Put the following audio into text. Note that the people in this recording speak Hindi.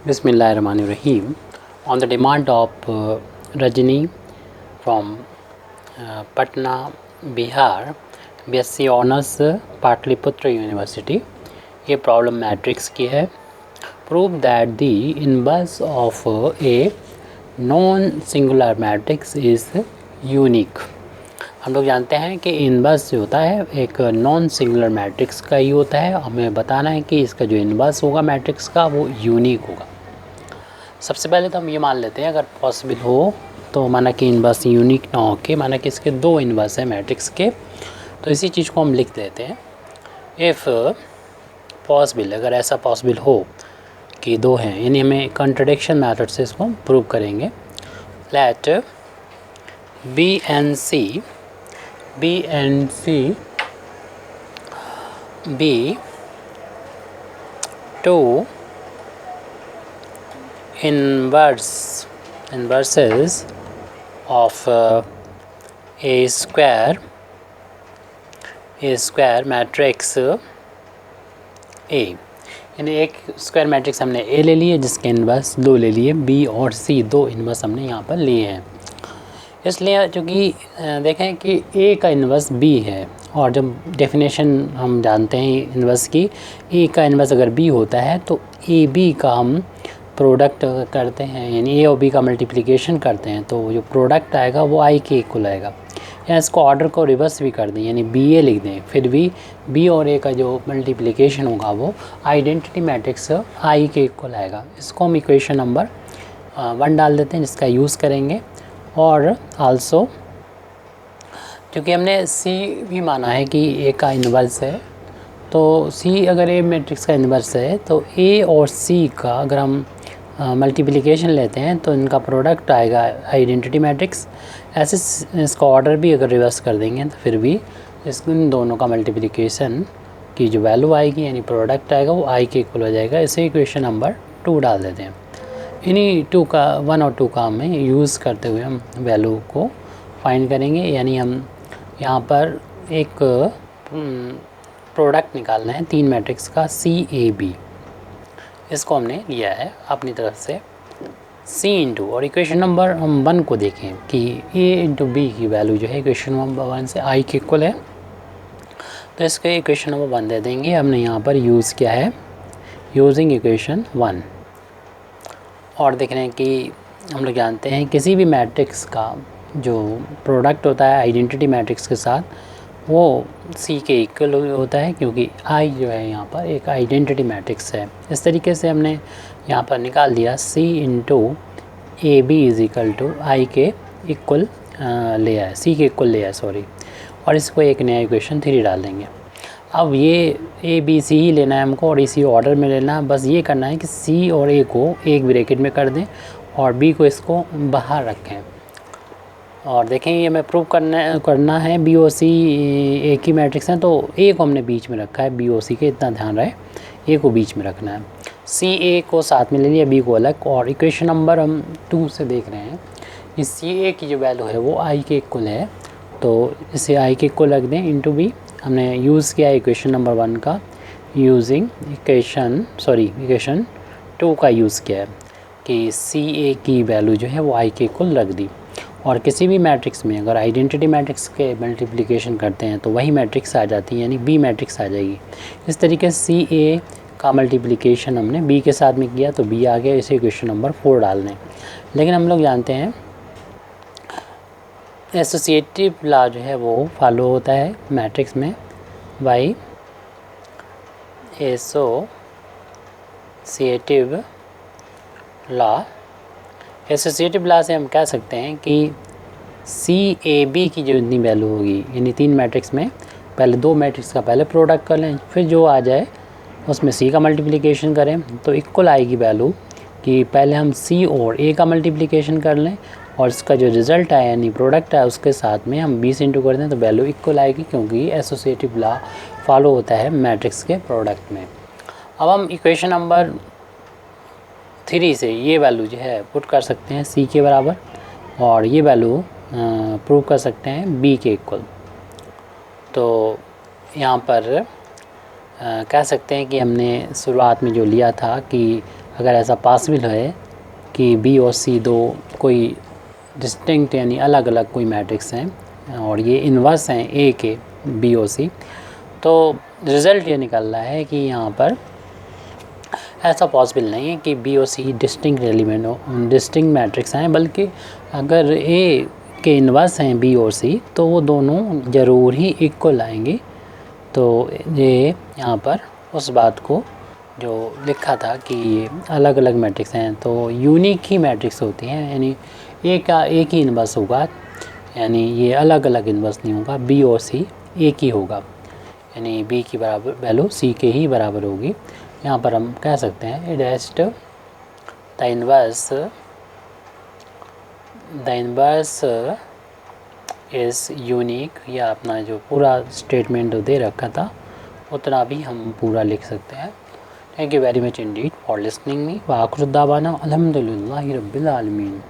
Bismillahirrahmanirrahim. On the demand of Rajini from Patna, Bihar, BSc Honours Patliputra University. ये प्रॉब्लम मैट्रिक्स की है. Prove that the inverse of a non singular matrix is unique. हम लोग जानते हैं कि इनवर्स जो होता है एक नॉन सिंगुलर मैट्रिक्स का ही होता है. हमें बताना है कि इसका जो इनवर्स होगा मैट्रिक्स का वो यूनिक होगा. सबसे पहले तो हम ये मान लेते हैं अगर पॉसिबल हो तो माना कि इनवर्स यूनिक ना हो के माना कि इसके दो इनवर्स है मैट्रिक्स के, तो इसी चीज़ को हम लिख देते हैं. इफ़ पॉसिबल, अगर ऐसा पॉसिबल हो कि दो हैं, यानी हमें कंट्रडिक्शन मेथड से इसको प्रूव करेंगे. Let B and C be two inverses of a square matrix A. यानी एक स्क्वायर मैट्रिक्स हमने A ले लिए जिसके इन्वर्स दो ले लिए, B और C दो इन्वर्स हमने यहाँ पर लिए हैं. इसलिए चूँकि देखें कि A का इन्वर्स B है और जब डेफिनेशन हम जानते हैं इन्वर्स की, A का इन्वर्स अगर B होता है तो AB का हम प्रोडक्ट करते हैं, यानी ए और बी का मल्टीप्लिकेशन करते हैं तो जो प्रोडक्ट आएगा वो आई के इक्वल आएगा. या इसको ऑर्डर को रिवर्स भी कर दें, यानी बी ए लिख दें, फिर भी बी और ए का जो मल्टीप्लिकेशन होगा वो आइडेंटिटी मैट्रिक्स आई के इक्वल आएगा. इसको हम इक्वेशन नंबर 1 डाल देते हैं जिसका यूज़ करेंगे. और आल्सो क्योंकि हमने सी भी माना है कि ए का इन्वर्स है, तो सी अगर ए मैट्रिक्स का इन्वर्स है तो ए और सी का अगर हम मल्टीप्लिकेशन लेते हैं तो इनका प्रोडक्ट आएगा आइडेंटिटी मैट्रिक्स. ऐसे इसका ऑर्डर भी अगर रिवर्स कर देंगे तो फिर भी इन दोनों का मल्टीप्लिकेशन की जो वैल्यू आएगी यानी प्रोडक्ट आएगा वो आई के इक्वल हो जाएगा. इसे इक्वेशन नंबर 2 डाल देते हैं. इन्हीं 1 और 2 का हमें यूज़ करते हुए हम वैल्यू को फाइंड करेंगे. यानी हम यहाँ पर एक प्रोडक्ट निकालना है 3 मैट्रिक्स का CAB. इसको हमने लिया है अपनी तरफ से C इंटू, और इक्वेशन नंबर हम 1 को देखें कि A इंटू B की वैल्यू जो है इक्वेशन नंबर 1 से I के इक्वल है, तो इसके इक्वेशन नंबर 1 दे देंगे. हमने यहाँ पर यूज़ किया है यूजिंग इक्वेशन 1. और देख रहे हैं कि हम लोग जानते हैं किसी भी मैट्रिक्स का जो प्रोडक्ट होता है आइडेंटिटी मैट्रिक्स के साथ वो C के इक्वल होता है, क्योंकि I जो है यहाँ पर एक आइडेंटिटी मैट्रिक्स है. इस तरीके से हमने यहाँ पर निकाल दिया C into AB is equal to I के इक्वल ले आया, C के इक्वल ले आया सॉरी. और इसको एक नया इक्वेशन 3 डाल देंगे. अब ये ABC ही लेना है हमको और इसी ऑर्डर में लेना है. बस ये करना है कि C और A को एक ब्रैकेट में कर दें और B को इसको बाहर रखें. और देखें ये हमें प्रूव करना है बी ओ सी ए की मैट्रिक्स हैं, तो ए को हमने बीच में रखा है बी ओ सी के, इतना ध्यान रहे ए को बीच में रखना है. सी ए को साथ में ले लिया, बी को अलग. और इक्वेशन नंबर हम 2 से देख रहे हैं कि सी ए की जो वैल्यू है वो आई के इक्वल है, तो इसे आई के इक्वल रख दें इंटू बी. हमने यूज़ किया इक्वेशन नंबर 1 का यूजिंग इक्वेशन 2 का यूज़ किया है कि सी ए की वैल्यू जो है वो आई के इक्वल रख दी. और किसी भी मैट्रिक्स में अगर आइडेंटिटी मैट्रिक्स के मल्टीप्लिकेशन करते हैं तो वही मैट्रिक्स आ जाती है, यानी बी मैट्रिक्स आ जाएगी. इस तरीके से सी ए का मल्टीप्लिकेशन हमने बी के साथ में किया तो बी आ गया. इसे इक्वेशन नंबर 4 डाल दें. लेकिन हम लोग जानते हैं एसोसिएटिव लॉ जो है वो फॉलो होता है मैट्रिक्स में by associative law. Associative law से हम कह सकते हैं कि CAB की जो इतनी वैल्यू होगी, यानी 3 मैट्रिक्स में पहले 2 मैट्रिक्स का पहले प्रोडक्ट कर लें, फिर जो आ जाए उसमें C का मल्टीप्लिकेशन करें तो इक्वल आएगी वैल्यू कि पहले हम C और A का मल्टीप्लिकेशन कर लें और इसका जो रिज़ल्ट आया यानी प्रोडक्ट आया उसके साथ में हम 20 इंटू कर दें तो वैल्यू इक्वल आएगी, क्योंकि एसोसिएटिव लॉ फॉलो होता है मैट्रिक्स के प्रोडक्ट में. अब हम इक्वेशन नंबर 3 से ये वैल्यू जो है पुट कर सकते हैं C के बराबर और ये वैल्यू प्रूव कर सकते हैं B के इक्वल. तो यहाँ पर कह सकते हैं कि हमने शुरुआत में जो लिया था कि अगर ऐसा पॉसिबल है कि बी और सी दो कोई डिस्टिंक्ट यानी अलग अलग कोई मैट्रिक्स हैं और ये इन्वर्स हैं ए के बी और सी, तो रिज़ल्ट ये निकल रहा है कि यहाँ पर ऐसा पॉसिबल नहीं है कि बी और सी डिस्टिंक्ट एलिमेंट हो, डिस्टिंक्ट मैट्रिक्स हैं, बल्कि अगर ए के इन्वर्स हैं बी और सी तो वो दोनों ज़रूर ही इक्वल आएंगे। तो ये यहाँ पर उस बात को जो लिखा था कि ये अलग अलग मैट्रिक्स हैं तो यूनिक ही मैट्रिक्स होती हैं, यानी ए का एक ही इन्वर्स होगा, यानी ये अलग अलग इन्वर्स नहीं होगा, बी और सी एक ही होगा, यानी बी की बराबर वैल्यू सी के ही बराबर होगी। यहाँ पर हम कह सकते हैं इडेस्ट द इन्वर्स इज़ यूनिक, या अपना जो पूरा स्टेटमेंट दे रखा था उतना भी हम पूरा लिख सकते हैं। Thank you very much Indeed for listening me. व आखिर दावाना अल्हम्दुलिल्लाहि रब्बिल आलमीन।